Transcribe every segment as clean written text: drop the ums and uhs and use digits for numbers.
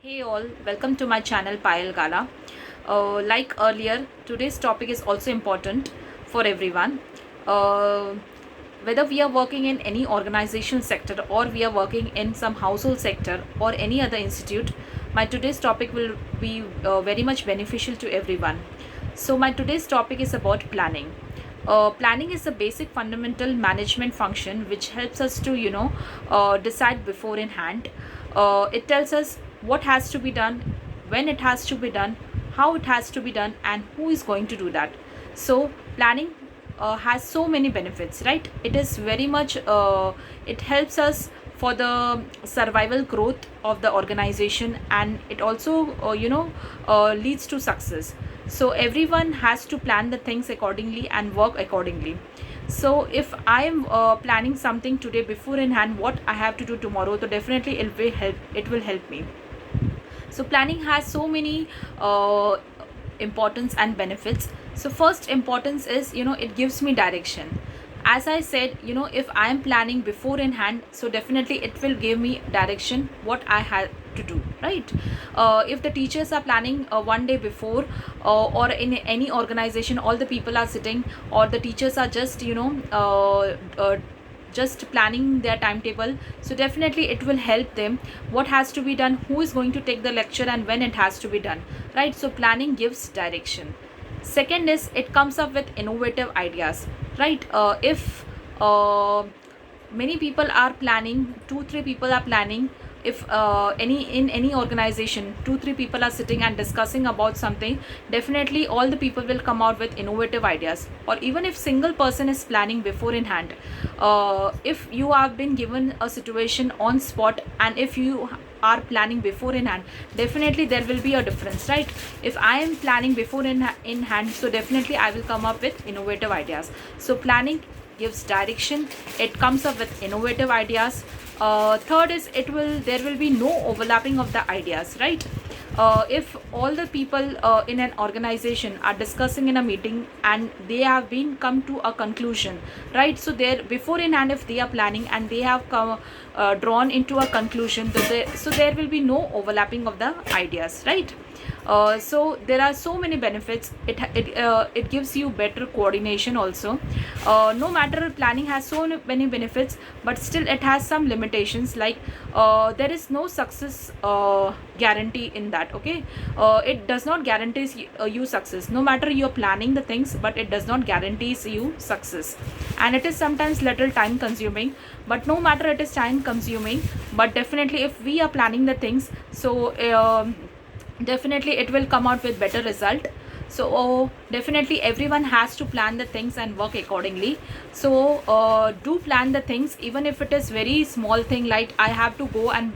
Hey all, welcome to my channel Payal Gala. Like earlier, today's topic is also important for everyone. Uh, Whether we are working in any organization sector or we are working in some household sector or any other institute, my today's topic will be very much beneficial to everyone. So my today's topic is about planning. Planning is a basic fundamental management function which helps us to decide before in hand. It tells us what has to be done, when it has to be done, how it has to be done, and who is going to do that. So planning has so many benefits, right? It is very much it helps us for the survival growth of the organization, and it also leads to success. So everyone has to plan the things accordingly and work accordingly. So if I am planning something today before in hand what I have to do tomorrow, so definitely it will help me. So planning has so many importance and benefits. So first importance is, it gives me direction. As I said, if I am planning before in hand, so definitely it will give me direction what I have to do, right? If the teachers are planning one day before, or in any organization all the people are sitting, or the teachers are just just planning their timetable, so definitely it will help them what has to be done, who is going to take the lecture, and when it has to be done, right? So planning gives direction. Second is it comes up with innovative ideas, right? If many people are planning, 2 3 people are planning, if any organization 2 3 people are sitting and discussing about something, definitely all the people will come out with innovative ideas. Or even if single person is planning before in hand, if you have been given a situation on spot, and if you are planning before in hand, definitely there will be a difference, right? If I am planning before in hand, so definitely I will come up with innovative ideas. So planning gives direction, it comes up with innovative ideas. Third is there will be no overlapping of the ideas, right? If all the people in an organization are discussing in a meeting and they have been come to a conclusion, right? So there before in hand, if they are planning and they have come drawn into a conclusion, so there will be no overlapping of the ideas, right? So there are so many benefits. It gives you better coordination also. No matter planning has so many benefits, but still it has some limitations, like there is no success guarantee in that, okay? It does not guarantees you success. No matter you're planning the things, but it does not guarantees you success, and it is sometimes little time consuming. But no matter it is time consuming, but definitely if we are planning the things, so definitely it will come out with better result. So definitely everyone has to plan the things and work accordingly. So do plan the things, even if it is very small thing, like I have to go and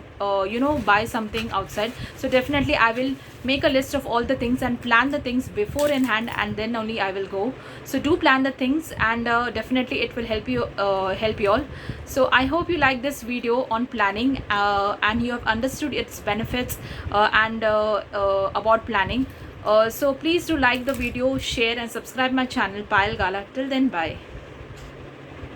buy something outside, so definitely I will make a list of all the things and plan the things before in hand, and then only I will go. So do plan the things, and definitely it will help you all. So I hope you like this video on planning, and you have understood its benefits and about planning. So please do like the video, share and subscribe my channel Payal Gala. Till then, bye.